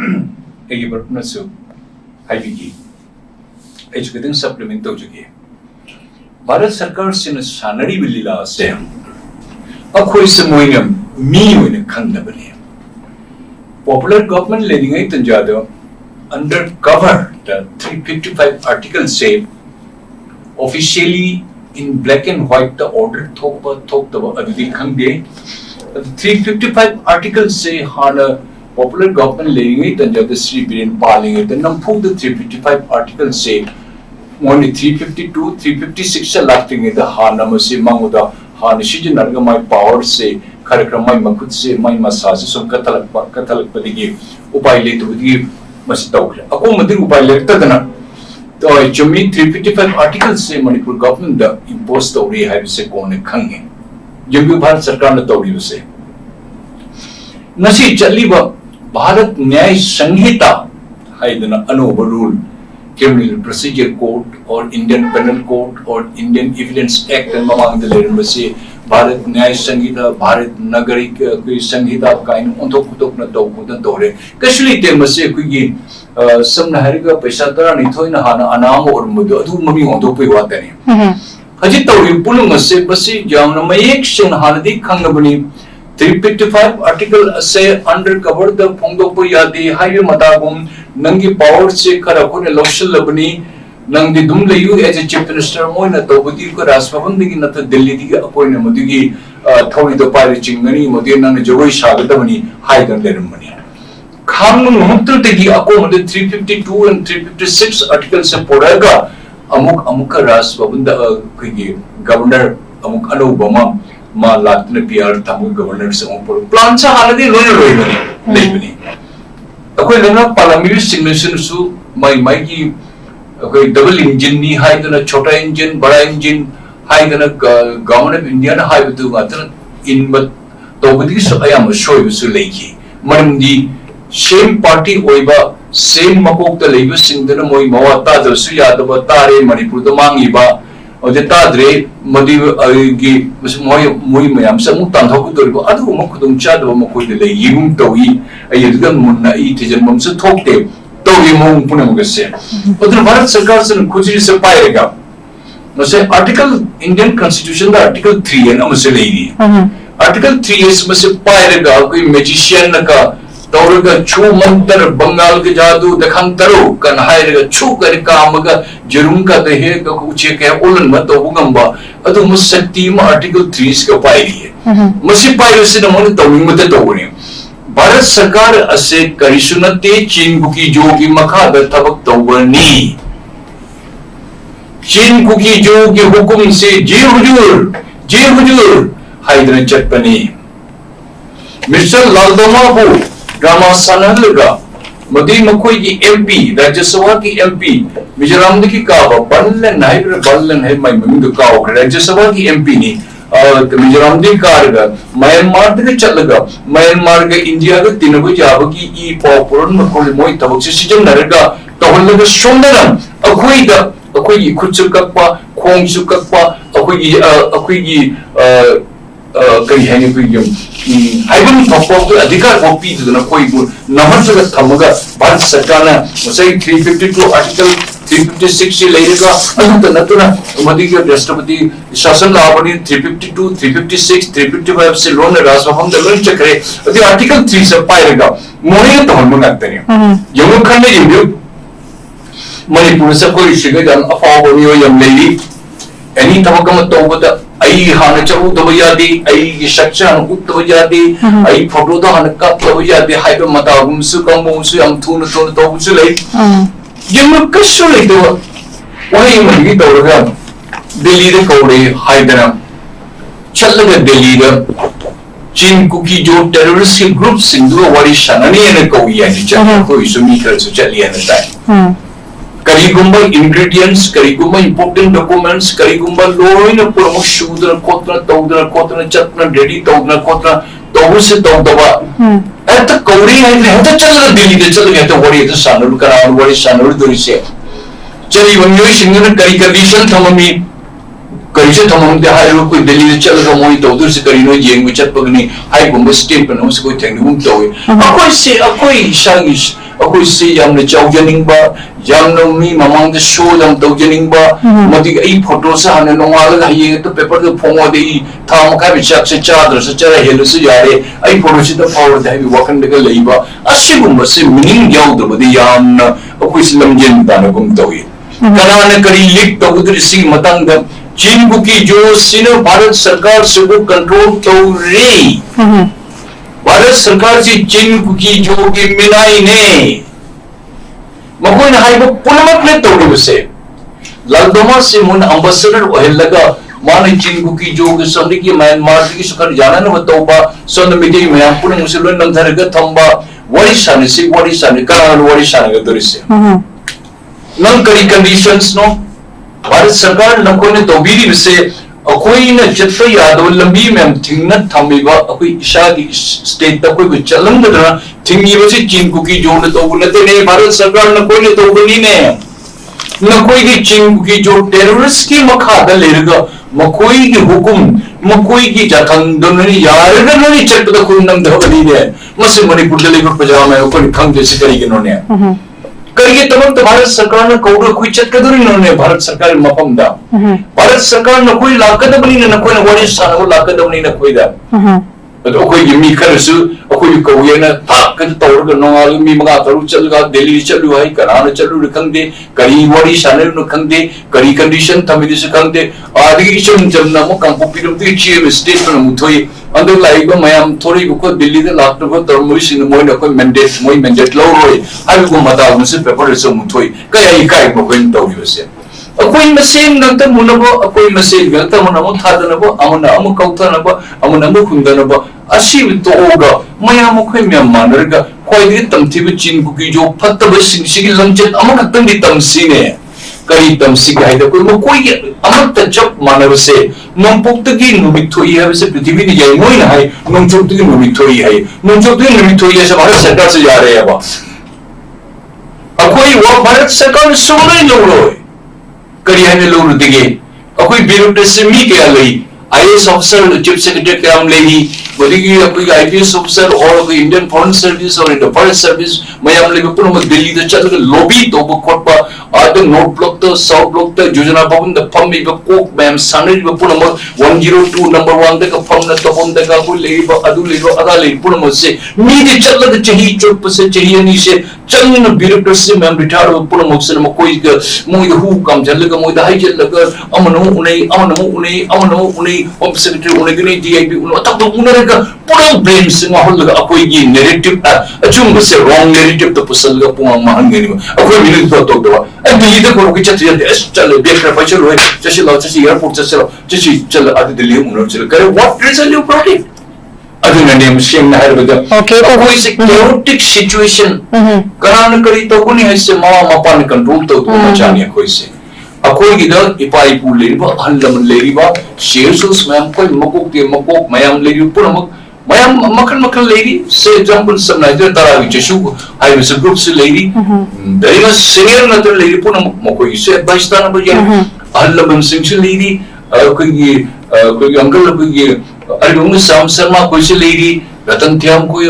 ꯑꯩꯒꯤ ꯃꯔꯨꯞꯅꯁꯨ ꯍꯥꯏꯕꯤꯈꯤ ꯑꯩꯁꯨ ꯈꯤꯇꯪ ꯁꯞꯄ꯭ꯂꯤꯃꯦꯟ ꯇꯧꯖꯒꯦ ꯚꯥꯔꯠ ꯁꯔꯀꯥꯔꯁꯤꯅ ꯁꯥꯟꯅꯔꯤꯕ ꯂꯤꯂꯥ ꯑꯁꯦ ꯑꯩꯈꯣꯏꯁꯦ ꯃꯣꯏꯅ ꯃꯤ ꯑꯣꯏꯅ ꯈꯪꯗꯕꯅꯤ ꯄꯣꯄꯨꯂꯔ ꯒꯚꯔꯟꯃꯦꯟट ꯂꯩꯔꯤꯉꯩ ꯇꯥꯟꯖꯥꯗ अंडर कवर द 355 आर्टिकल से officially in black and white the order थोकतब अदुदी खंगे 355 आर्टिकल से हाना पॉपुलर गवर्नमेंट लेंगे तंजाद श्री बीरेन पालेंगे द नंफू द 355 आर्टिकल से मोनी 352 356 से लातेंगे द हाना मसे मंगुदा हाना सिजन नरगा माय पावर से कार्यक्रम माय मखुद से माय मसाज से कथलक पदिगे उपाय लेतुदी अको मदिंग उपाय लेक्तदना तो चुमी 355 आर्टिकल से मणिपुर गवर्नमेंट द इंपोज तौरी है से कोने खंगे जम्मू भारत सरकार ने तौरी से नसी चलीबा भारत न्याय संहिता हाइदना अनोवा रूल क्रिमिनल प्रोसीजर कोड और इंडियन पेनल कोड और इंडियन एविडेंस एक्ट ममांग लेरम से भारत न्याय संहिता भारत नागरिक संहिता काइन ओंथोक पुतोकना तौकुदन तौरे कशली तेमसे कुगी समना हरिगा पैसा तरा निथोइना हाना अनाम और मुदु अदु ममी ओंथोक पै वातने हजि तौरि पुलुंग से बसी जामना मयेक सिन हानदि खंगबनी 355 आर्टिकल से अंडर कवर द फोंदोप यादि हाइवे मतागुम नंगी पावर से खरा कोने लौशलबनी नंगदी दुम लेयु एज ए चीफ मिनिस्टर मोइना तौबदी को राजभवन दिगी नत दिल्ली दिगी अपोइना मदुगी थौरी द पारि चिंगनी मदि नंग जगोई सागदबनी हाइदन लेरमनी खाम मुक्तल दिगी अको मदि 352 एंड 356 आर्टिकल से पोरागा अमुक राजभवन द कइगी गवर्नर अमुक अनोबमा मा लातने पीआर तमु गवर्नर से ओपर प्लान सा हालदि लोय लोयबनी लेबनी अको लेना पार्लियामेंट सिग्नेचर सु माई की कोई डबल इंजन नी हाइदना छोटा इंजन बड़ा इंजन हाइदना गवर्नमेंट ऑफ इंडिया ना हाइबदु मात्र इन बत तौबदी सो अयाम सोयबसु लेखि मरमदी सेम पार्टी ओइबा सेम मकोक द लेबु सिंगदना मोय मवा तादसु यादब तारे मणिपुर द मांगीबा ओजे ताद्रे मदि अगी मोय मयाम समु तांथोक दोरिबो अदु मखुदुम चादब मखोय दे लेयिगुम तौई अयदगन मुन्ना इ थिजन ममसु थोकते तो ये मोंग पुणे मुगसे उधर भारत सरकार से खुजरी से पाएगा नसे आर्टिकल इंडियन कॉन्स्टिट्यूशन दा आर्टिकल 3 एन अमसे लेनी आर्टिकल 3 एस में से पाएगा कोई मैजिशियन का तौरगा छु मंत्र बंगाल के जादू दखन तरो कन हायरगा छु कर कामगा जरुम का दहे का कुचे के उलन मत होगंबा अदु मुसक्ति में आर्टिकल 3 का पाएगी मसे पाएगा से नमन तौमिंग मत तौनी भारत सरकार असे करिसुनते चीन कुकी जो की मखाद थबक तौबनी चीन कुकी जो के हुकुम से जे हुजूर हाइदर चटपनी मिस्टर लालदोमाबू ड्रामा सनहलगा मदी मखोई की एमपी राज्यसभा की एमपी मिजोरम की काबा बल्लन है माय ममिंग काव राज्यसभा की एमपी नी मिजोरम दी कारगा म्यांमार दे चलगा म्यांमार के इंडिया के तिनबु जाबगी ई पॉपुलर मखोल मोय तबक से सिजन नरगा तहलगा सोंदना अखोई खुचु कप्पा खोंगसु कप्पा अखोई कई है कोई हाइबन थोप अधिकार को पीदना कोई नमसगा थमगा भारत सरकार ने मसै 352 आर्टिकल 356 से लेगा अंत नतुना मदी के राष्ट्रपति शासन लावनी 352 356 355 से लोन राजभवन द लोन चक्रे अदि आर्टिकल 3 से पाएगा मोने तो हम नतने यमु खंडे यमु मणिपुर से कोई शिगे जन अफाव बोनियो यम लेली एनी तमकम तोबद आई हान चबु दबयादी आई स्ट्रक्चर उत्तबयादी आई फोटो द हन कप दबयादी हाइबे मतागुम सु कंबुसु यम थुन तोबसु ले यम कशु ले दो वही मगी तोरगा दिल्ली दे कोडे हाइदना चलगा दिल्ली द चीन कुकी जो टेररिस्ट के ग्रुप सिंधु वारी शननी ने कोई है चल कोई सुमी कर सु चलिए न ताई करीगुंबा इंग्रेडिएंट्स करीगुंबा इंपोर्टेंट डॉक्यूमेंट्स करीगुंबा लोइन प्रमुख शूद्र कोतना चतना रेडी तौदना कोतना तौसे तौदबा एत कौरी है एत चल दिल्ली दे चल गया तो वरी तो सानुर कराव वरी सानुर दोरी से चली वन्योई सिंगन करी कंडीशन थममी करीसे थमम दे हाय रो कोई दिल्ली चल ग मोई तो दुर से करी नो येंग विच पगनी हाय गुम स्टेट पर नो से कोई थेंग गुम तो अकोई शागी अकोई से यामने चाउजनिंग बा यामनो मी ममंग दे शो दम तौजनिंग बा मदि आई फोटो से हने नोंगाल ग ये तो पेपर दे फोंगो दे थाम का बिचाक से चादर से चरा हेलो से यारे आई फोटो से तो पावर दे वकन दे लेबा असिगुम से मीनिंग याउ दे बदि यामना अकोई से लमजेन दाना गुम तो ये कनाने करी लीक तो उधर सी मतंग द चीन बुकी जो सिनो भारत सरकार से वो कंट्रोल तो रे भारत सरकार से चीन बुकी जो की मिलाई ने मकोई ना हाई वो पुनमत ने तोड़ी उसे लालदोमा से मुन अम्बेसडर ओहल लगा माने चीन बुकी जो के संधि की म्यांमार की सुकर जाना न बतौबा सोन मिटे म्यां पुन मुसे लो नंधर ग थंबा वरी साने कनाल वरी साने ग दरिसे नंग करी कंडीशंस नो भारत सरकार नकोने तौबीरी से अखोई न चत्तो यादव लंबी में थिंगन थमीबा अखोई इशा की स्टेट तक कोई चलन दरा थिंगी बसे चीन कुकी जो न तो बुलते ने भारत सरकार न कोई ने तो बनी ने न कोई की चीन कुकी जो टेररिस्ट की मखा द लेरगा मकोई की हुकुम मकोई की जखंग दोनों यार दोनों चट तो कोई नम धबली ने मसे मणिपुर दले को पजामा है कोई खंग जैसे करी के नोने करिए तमाम तो भारत सरकार ने कौड़ कोई चक्कर दूरी इन्होंने भारत सरकार मपम दा भारत सरकार ने कोई लाकत बनी न कोई न वरिष्ठ सान को लाकत बनी न कोई दा तो कोई गिमी करसु कोई कोई न ताक तौर का नोआल मी मगा तरू चल गा दिल्ली चलु है करान चलु रखंग दे करी वरी साने रखंग दे करी कंडीशन थमिदि से खंग दे आदि इचम जमना म कंपो पिरम ते चीम स्टेट पर मुथोई अंदर लाइब मयाम थोड़ी को दिल्ली दे लास्ट को तरमुई सिन मोय न कोई मैंडेट लो रोय हाय को मता मुसे पेपर से मुथोई कया इकाई को कोइन तौरी से कोई मसेन गंत मुनबो कोई मसेन गंत मुनबो थादनबो अमना अमु कौथनबो अमना अमु खुंदनबो असी तोगा मयाम कोई म्याम मानरगा कोई दि तमथिब चीन कुकी जो फत्तब सिंगसिगी लंचन अमकतंदी तमसीने कई तमसी गाय द कोई अमत जब मानव से नोंपोक्त की नुमिथोई है वैसे पृथ्वी की जाए मोई ना है नोंचोक्त की नुमिथोई है नोंचोक्त की नुमिथोई है सब भारत सरकार से जा रहे हैं अब कोई वो भारत सरकार सुमन लोगो करिया ने लोग दिगे कोई ब्यूरोक्रेसी मी क्या लई आईएएस ऑफिसर चीफ सेक्रेटरी काम लेगी बोली कि कोई आईपीएस ऑफिसर और कोई इंडियन फॉरेन सर्विस और इंडियन फॉरेन सर्विस मयाम ले पुनः मत दिल्ली तो चल लॉबी तो बकोट आद नोट ब्लॉक तो साउथ ब्लॉक तो योजना भवन द फम बे कोक मैम साने पुनः मत 102 नंबर 1 तक फम न तो बंद का को ले अदु ले अदा ले पुनः मत से मी जे चल द चाहिए चुप से चाहिए नहीं से चलन ब्यूरोक्रेसी मैम रिटायर पुनः मत से म कोई मोय हु काम जल का मोय हाई जल का अमनो उन्हें होम सेक्रेटरी उन्हें गने डीआईपी उन्हें तब तो उन्हें का पूरा ब्रेन से माहौल लगा कोई ये नैरेटिव अचूम से रॉन्ग नैरेटिव तो पुसल का पुआ महंगे नहीं कोई मिनट तो दवा दिल्ली तक को किच चल बेकर फचल है जैसे लो जैसे एयरपोर्ट से जैसे चल आदि दिल्ली उन्हें चल करे what reason you brought it अदुना नेम सेम ना है बगा कोई से chaotic सिचुएशन करान करी तो कोनी है से मामा मपान कंट्रोल तो मचाने कोई से अकोई गिदर इपाई पू लेरिबा हल्लम लेरिबा शेरसुस मैम कोई मकोक मयाम लेरि पुनम मयाम मखन लेरि से एग्जांपल सब नाइजर तारा विचु हाई विस ग्रुप से लेरि दरिमा सीनियर नतर लेरि पुनम मकोई से एडवाइस ताना बजे हल्लम सिंह से लेरि कोई अंकल कोई अरुण साम शर्मा कोई से लेरि रतन थ्याम कोई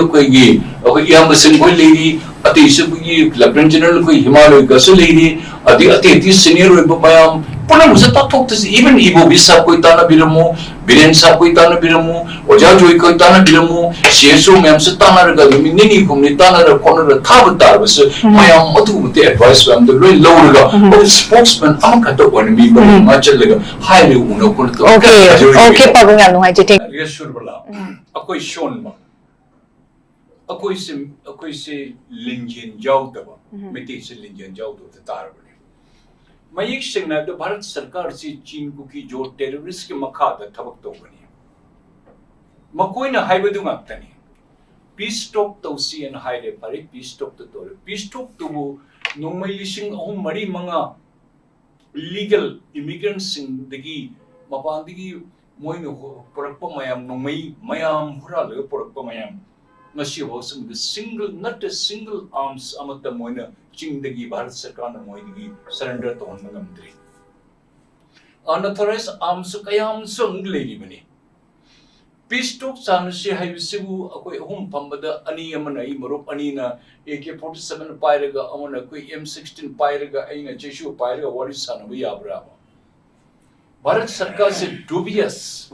याम सिंह कोई लेरि अति से कोई लेफ्टिनेंट जनरल कोई हिमालय का से लेरि अति सीनियर वे मयाम पुनः मुझे तथोक से इवन इबो भी सब कोई ताना बिरमो बिरेन सब कोई ताना बिरमो ओजा जोई कोई ताना बिरमो शेसो मैम से ताना रगा मिनिनी कुमनी ताना र कोन र थाब तार बस मयाम मधु मते एडवाइस मैम द लोई लोरगा और स्पोक्समैन अम खतो वन मी ब मा चलगा हाईली उनो कोन तो ओके पगंग यानु हाई जेटे रिएश्योर बला अकोई शोन मा अकोई से लिंजन जाउ तब मिति से लिंजन जाउ तो तार बने मयिक सिंह तो भारत सरकार से चीन की जो टेररिस्ट के मखा थबक तो बनी मकोई ना हाइबदु ngakतनी पीस टॉक तौसी एन हाइरे फरे पीस टॉक तो तोरे पीस टॉक तो नोंमई लिसिंग अहुम मरी मंगा लीगल इमिग्रेंट सिंग दगी मपान दगी मोइनो पुरक्प मयाम नोंमई मयाम हुरा लग पुरक्प मयाम नसी होसम the single not single arms अमत मोइना चिंगदगी भारत सरकार न मोइदगी सरेंडर तो हन गमद्री unauthorized arms kayam sung lady mani. Peace talk sanasi haibisibu akoi hum pambada ani amana I marup ani na AK-47 pairaga amana koi M16 pairaga aina jeshu pairaga what is sanabu yabra. Bharat Sarkar se dubious.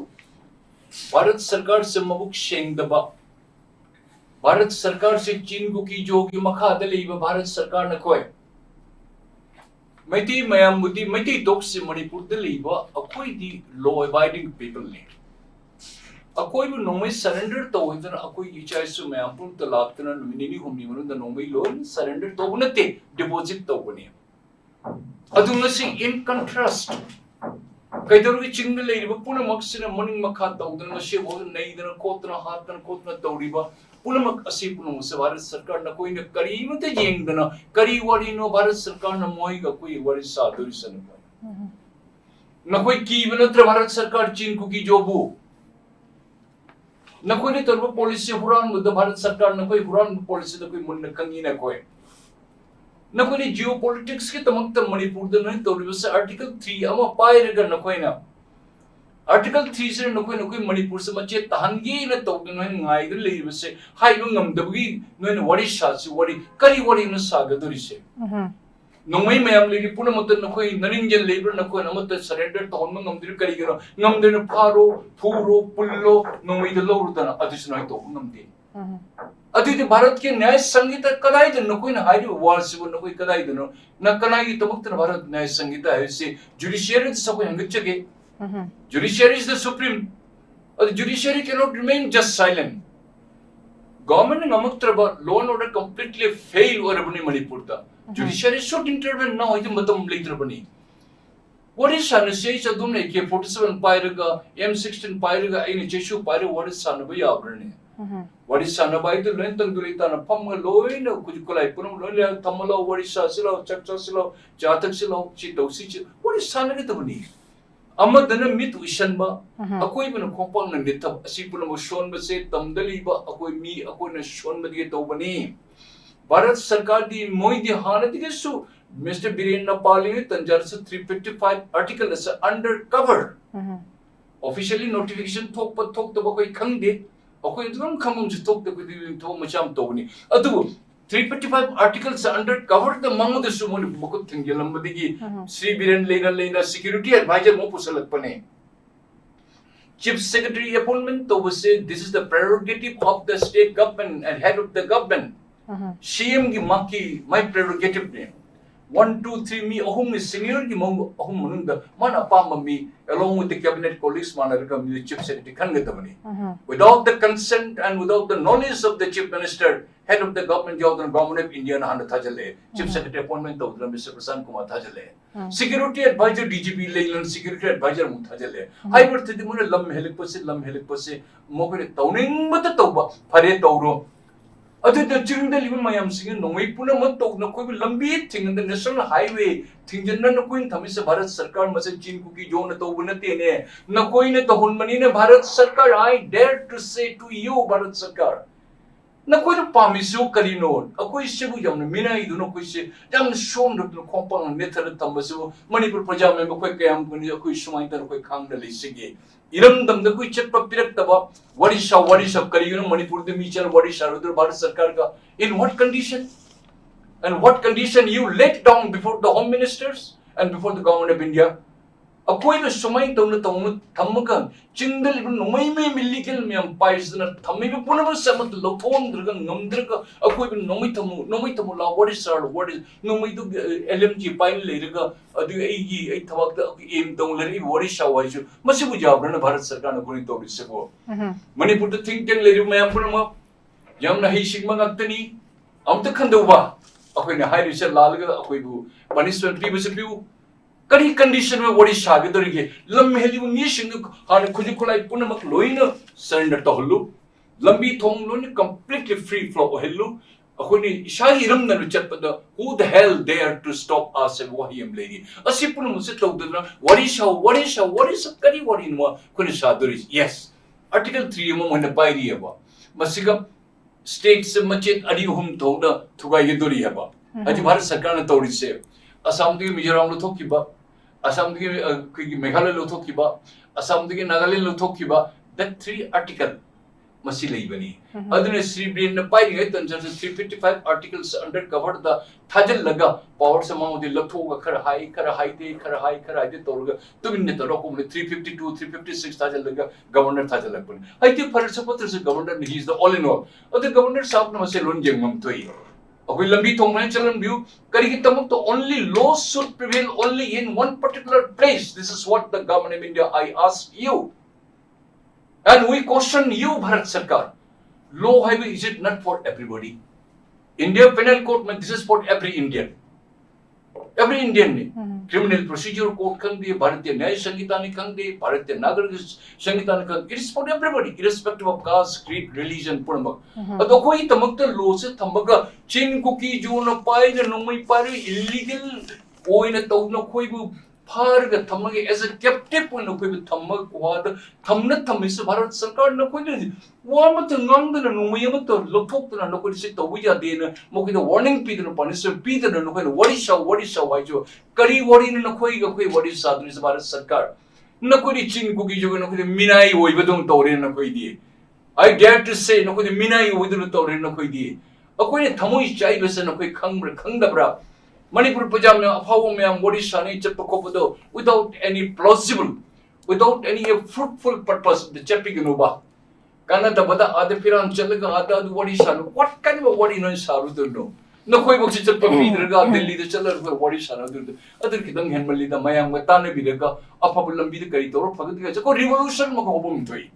Bharat Sarkar se mabuk shengdaba. Bharat Sarkar se Chin ko ki jo ki makha daliba Bharat Sarkar na koi. Maiti mayam mudi maiti dok se Manipur daliba akoi di law abiding people ne. Akoi bu nomai surrender to idana akoi ichai su mayam pur talaptana minini humni manu da nomai loan surrender to bunate deposit to bani. Adunga sing in contrast. Kaidaru ki chingal leiriba puna maksina morning makha tawdana shebo naidana kotna hatna kotna tawriba puna mak asi puna se Bharat Sarkar na koi na kari mate jengdana kari wari no Bharat Sarkar na moi ga koi wari saduri san na koi ki banatra Bharat Sarkar Chin ko ki jobu na koi ne tarwa policy huran mudda Bharat Sarkar na koi huran policy da koi munna kangi na koi na koi ne geopolitics ke tamakta Manipur da na tawriba se article 3 ama pairaga na koi na Article 3 se na koi Manipur se mache tahangi na tawdana ngai da leiba se haiba ngamdabgi no wari sha se wari kari wari na sagaduri se nomai mayam legi puna mata na koi narinjal labor na koi namata surrender to honma ngamdir kari gero ngamdir na pharo phuro pullo nomai da lorudana adisna to ngamdi adi de Bharat ke न्याय संहिता kadai de na koi na hairi war se na koi kadai de no na kanai tamakta Bharat न्याय संहिता hai se judiciary se koi hangachage judiciary is the supreme. The judiciary cannot remain just silent. Government and Namaktraba law and order completely fail over Manipur. Judiciary should intervene now. What is Sanasay Sadum AK-47 Pyraga, M16 Pyraga, any Jeshu Pyra, what is Sanabai Abrani? What is Sanabai the length and Duritana Pama Loin, Kujukulai, Punam Lola, Tamala, what is Sasilo, Chakasilo, Jataksilo, Chitosichi, what is Sanagitavani? Amadana mit Ushanba, a koi bin a compang and the top, a sipun of Shon Base, Tamdaliba, a koi me, a koi na Shon Madia Tobani. Bharat Sarkar di Moi di Hanatigasu, Mr. Birena Pali, Tanjarsa 355 article as undercover. Officially notification talk but talk the Bakoi Kandi, a koi don't come to talk the with Tomacham Tobani. Adu 355 articles undercover the Mango the Sumon Bukut Tingalamadi, Sri Biren Lena security advisor Mopusalak Pane. Chief Secretary appointment to say this is the prerogative of the state government and head of the government. CM gi maki my prerogative name. 1, 2, 3 me ahum is senior gi mong ahum mununda mana pama me along with the cabinet colleagues manarga me chief secretary kangadamani. Without the consent and without the knowledge of the chief minister, head of the government of India na handa thajale. Chief secretary appointment to Mr. Prasanna Kumar thajale. Security advisor DGP Leyland security advisor mu thajale. Hyper thidimuna lam helik pase mokore tawning mata tawba phare tawro. Other the children that live in Mayam singing, no way puna matok, no koi lambi thing in the national highway, thing no queen Thamisa Bharat Sarkar must chin cookie Jonah Bunatene, no coin at the Hunmanina Bharat Sarkar, I dare to say to you, Bharat Sarkar. No quite a pamiso carino, a quay shibu yam, mina, you do not quish, damn shown to the compound metal tambaso, money for pajama, quick am when you quish my quick handle sige. Iram them the quick check up what is a Karino Manipur the Michel, what is Sharudur Bharat Sarkar? In what condition? And what condition you let down before the home ministers and before the government of India? A quite a Somai Tamakan, Chingal, even Nomai Millical Miam Pies, and Tamibi Punama Samat, Lopon, Dragon, Numdraka, a quite Nomitamula, what is our, what is Nomidu LMG Pine Leriga, a Agi, a Tawaka, aim, don't let it worry shower you. Masibu Jabran, Bharat Sarkar, according to Sebo. Money put the think tank lady Mayampunama, Yamna Hishigmanatani, Amtakandova, a queen a high Richard Lalaga, a quibu, Manistan previous view. Kari condition में वड़ी शागे तो रही है लम्बी heli वो नीशिंग हाने खुजी खुलाई पुनः मत लोइना surrender तो हल्लू लम्बी थोंग लोइने completely free flow हेल्लू अखोनी इशाही इरम न रुचत पता who the hell dare to stop us and वही हम लेगी असी पुनः मुझसे तो उधर वड़ी शा करी वड़ी नुआ खुने शादुरी yes article 3 में मुझे पायरी है बा मसिका state से मचेत अड़ी हम तो ना थुका ये दूरी है बा अजी भारत सरकार ने तोड़ी से असम के मिजोरम लो थोकी बा Assam the Meghalaya Lothokiba, Assam the Nagaland Lothokiba, that 3 article Masili Bani. Other Sri Brain the Piling 355 articles under covered the Tajal Laga, powers among the Lato, Karahai, Karahai, Karahai, Karahai, Torga, 2 minutes, 352, 356 Tajal Laga, Governor Tajalapun. I think for supporters the governor, he is the all in all. Other governors have no Maselon Jangam Toy. Okay, Lambi Tongman view, Karikitamuk, the only laws should prevail only in one particular place. This is what the government of India, I ask you. And we question you, Bharat Sarkar. Law highway, is it not for everybody? India Penal Code, this is for every Indian. Every Indian. Criminal Procedure Code can be, Bharatiya Nyaya Sanhita can be, Bharatiya Nagarik Sanhita can be. It is for everybody, irrespective of caste, creed, religion, Purmak. But the way the Makta laws, Tamaga, Chin cookie, Juna Pai, the Nomai Pari, illegal, Oina Togno Koibu. Parga Tamagi as a captive when we with Tamag water, Tamna Tamis, Bharat Sarkar, no quid. Warm to London and Umayamato, Lotok and Nokosita, Wija Dana, Moki the warning Peter and Punisher, Peter and what is why you Curry Warin and Okoi, what is Southern is Bharat Sarkar. Nokodi Chin cookie, you know, the Minai, we don't tell in a quidi. I dare to say, no, the Minai, we don't tell in a quidi. A quid Tamu Chibus and a quick Kangabra. Manipur Pajama, Hawamam, Odisha, Chapakopodo, without any plausible, without any fruitful purpose, the Chapigunuba. Kanada Bada, Adapiran, Chalaka, Ada, Odisha, what kind of a what in Saru don't know? No Koibox is a Papi, the leader Chalak, Odisha, other Kidam Henmali, the Mayam, Matana Vidaka, a popular Vidakator, for the revolution, Makobum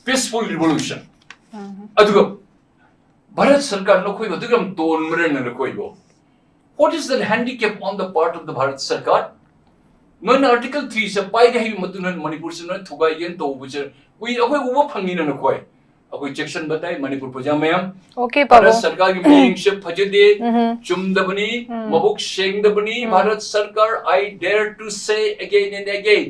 peaceful revolution. Adugo Bharat Sarkar, no Koibo, Dugam, Ton Muran and the Koibo. What is the handicap on the part of the Bharat Sarkar? No, in Article 3, so by the Matunan Manipur Suna, Tugayan, to which we are hanging on a koi. A quick section, but I Manipur Pajama. Okay, Bharat Sarkar, meaning Ship Hajade, Chumdabani, Mabuk Sheng the Bani, Bharat Sarkar, I dare to say again and again.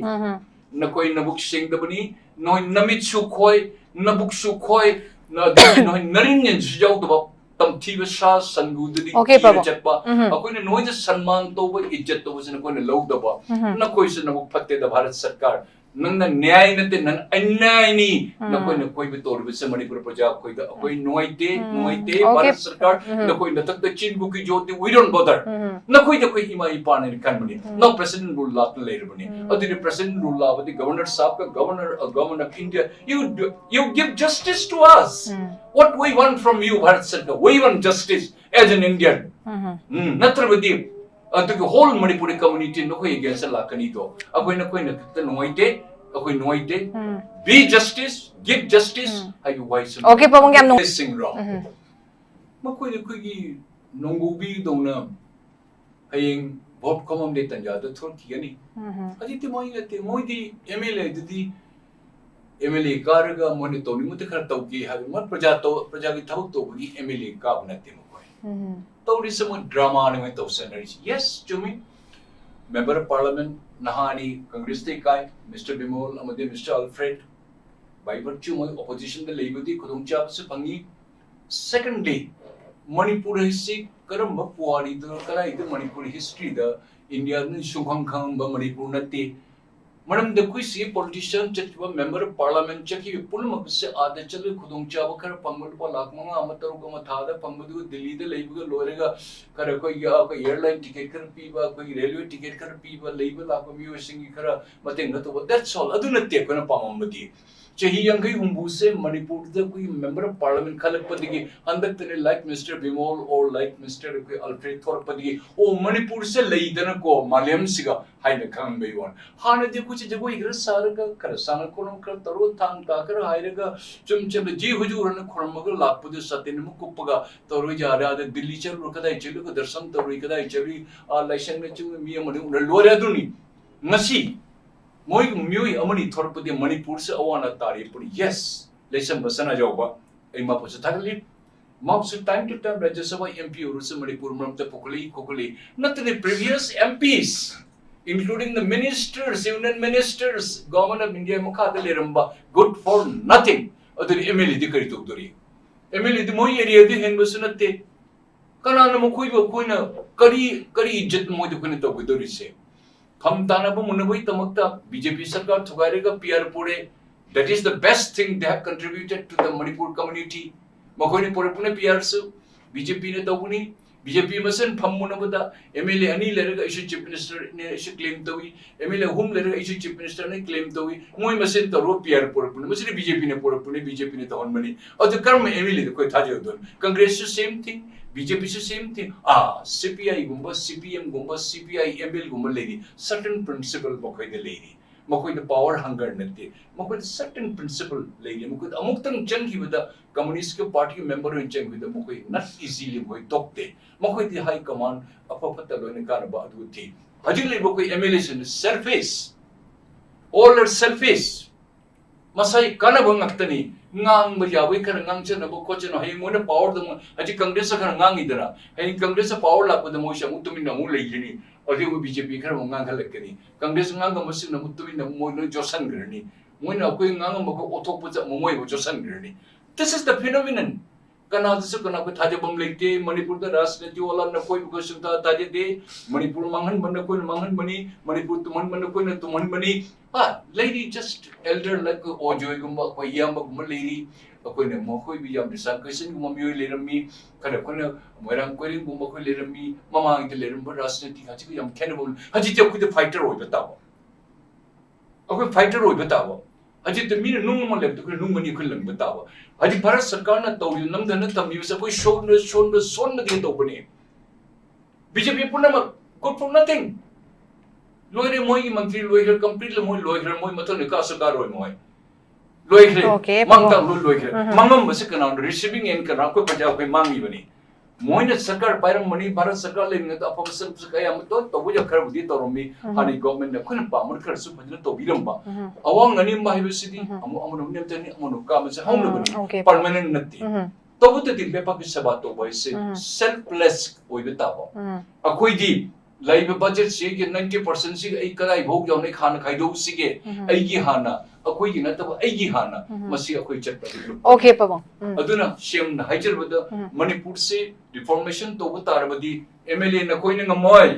Nakoi Nabuk Sheng the Bani, no Namitsu Koi, Nabuk Sukoi, no Narin and Jauba. Tamtiva Sangu, okay, Chapa, a queen noise Sanman Toba, Ijet was in a queen low daba. No question of Pate the Bharat Sarkar. None the Nyainati, none Anani, no queen of Koibitor with somebody for Praja, a queen Noite, Bharat Sarkar, no queen that the Chin Buki Joti, we don't bother. No queen of Hima Ipan and Kanmani. No president will laugh later. Or the president will laugh, the governor Saka, governor of India. You give justice to us. What we want from you, Bharat Sarkar, we want justice as an Indian. Nothing with you. The whole Manipuri community no way against a lacanito. A queen the noite, be justice, give justice. Are you wise? Okay, Pamangam sing wrong. Makoy Kugi, Nongubi Dona, Haying Bob Common de Tanja, the Turkiani. I did the Moidi, Emile, the Emily Karaga, Monitoni, Mutakatoki, having one Projagito, Emily Kabnatim. There is some drama and of scenarios. Yes, Jumi, Member of Parliament, Nahani, Congress Tekai, Mr. Bimol, Amade, Mr. Alfred, by virtue of opposition, the Labour, the Kodumchap Supangi. Secondly, Manipur history, Karamba Puari, the Karai, the Manipur history, the Indian Shukankang, Manipur Nati. Madam, the Quisi politician, member of parliament, Cheki, Pulmapse, Adachal, Kudumchavaka, Pangal, Lakma, Amatarugamata, Pangudu, Delhi, the Labor, Lorega, Karakoya, airline ticket, Piva, railway ticket, Piva, label, Akamu, Singikara, Matinga. That's all. I do not take on a Pamamati. Chehi Yangi Humbuse, Manipur, the member of parliament, Kalapadi, Andakane like Mr. Bimol or like Mr. Alfred Thorpadi, oh Manipur se Laidanako, Malayam Siga, Hainakang Bay one. Hana de Kuchijago, Saraga, Karasana Koram Kartaro, Tang Takara, Haidega, Chumcham, the Jihuju and Koramaga, Lapu, Satin Mukupaga, Toruja, the Dilicha, Rukada, Chiluka, there's some Torikada, Cherry, Lashan, Miamadu, Loraduni, Nasi. Moi Mui Amani Torpudi Manipur Awana Tari, yes, Lesson Basana Joba, Imapusatali, Mops time to time Rajasava MP Urusa Manipur Mamta Kokuli, not the previous MPs, including the ministers, union ministers, government of India Mukadaliramba, good for nothing, other Emily Dikari Tuguri. Emily the Moi area the Henbusunate, Kanana Mukuiba Kuna, Kari Jet Moidukunita with Dorise. फम तानाबो मुनबोई तमक्ता BJP सरकार थुगारेगा PR पुरे that is the best thing they have contributed to the Manipur community मखोनी पुरे पुने PR सु BJP ने तौनी बीजेपी मसन फम मुनबदा एमएलए अनि लेरगा इशू चीफ मिनिस्टर ने इशू क्लेम तोई एमएलए हुम लेरगा इशू चीफ मिनिस्टर ने क्लेम तोई मोय मसन तरो पीआर पुरे पुने मसरी बीजेपी ने पुरे पुने बीजेपी ने तहन मनी और द कर्म एमएलए कोई थाजे दोन कांग्रेस सेम थिंग बीजेपी से सेम थिंग सीपीआई गुंबा सीपीएम गुंबा सीपीआई एमएल गुंबा लेगी सर्टेन प्रिंसिपल मखोय दे लेगी मखोय द पावर हंगर नते मखोय द सर्टेन प्रिंसिपल लेगी मखोय अमुक्तन चंगीबदा कम्युनिस्ट के पार्टी मेंबर होय चंगीबदा मखोय नट इजीली मखोय तोक्ते मखोय द हाई कमांड अफफत लोने कारबा अदु थी हजिल लेबो कोई एमएलए से सरफेस ऑल सरफेस मसाई कानबो ngakतनी ngang ba yawi khar ngang chen abo ko chen hai mo na power dum haji congress khar ngang idara hai congress power la ko mo sha mutumin na mu lei ni odi wo bjp khar mo ngang khalak ni congress ngang ga musin na mutumin na mo no josan grni mo na ko ngang ba ko othok pa cha mo moi bo josan grni this is the phenomenon kana su kana ko thaje bam leite manipur da rashtrati wala na koi ko sumta taje de manipur manghan ban ko manghan bani manipur tuman ban ko na tuman bani lady just elder like ojoy gumba ko yam gumba lady ko ne mo ko bi yam disa question gumba mi lerami kada ko na moirang ko ring gumba ko lerami mama ite leram ba rashtrati ha chi yam cannibal haji te ko the fighter oi batawo ako fighter oi batawo haji te min nung mo lek to ko nung mani ko lang batawo haji bharat sarkar na tawil nam da na tammi sa koi shon na de to bani bjp punama good for nothing loire moi ki mantri loire complete moi loire moi mathon ka sarkar hoy moi loire mangta loire mangam bas kana receiving end kana ko paja ko mangi bani moi na sarkar pairam mani bharat sarkar le ngat apa san kaya am to buja khar budi to romi hani government na kun pa mun khar su phajna to biram ba awang ani ma hi sidi amu nem tani amu ka ma sa hauna bani permanent natti to but din pe pa ki saba to boy se selfless oi beta ba akoi di live budget से 90% से आई कदाई भोग जाउने खाना खाइदो सिगे आई की हाना अखोई की नतब आई की हाना मसी अखोई चट ओके पबंग अदुना सेम न हाइजर बद मणिपुर से रिफॉर्मेशन तो बतारबदी एमएलए न कोई न मोय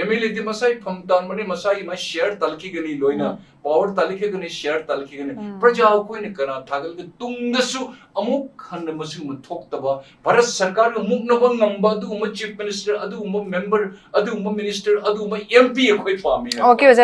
एमएलए दि मसाई फमतान मने मसाई मा शेयर तलकी गनी लोइना पावर तलकी गनी शेयर तलकी गनी प्रजा कोई न करा थागल के तुंगसु अमुक खन मसु म थोक्तबा भारत सरकार अमुक नब ngamba अदु म चीफ मिनिस्टर अदु म मेंबर अदु म मिनिस्टर अदु म एमपी अखोई पामी ओके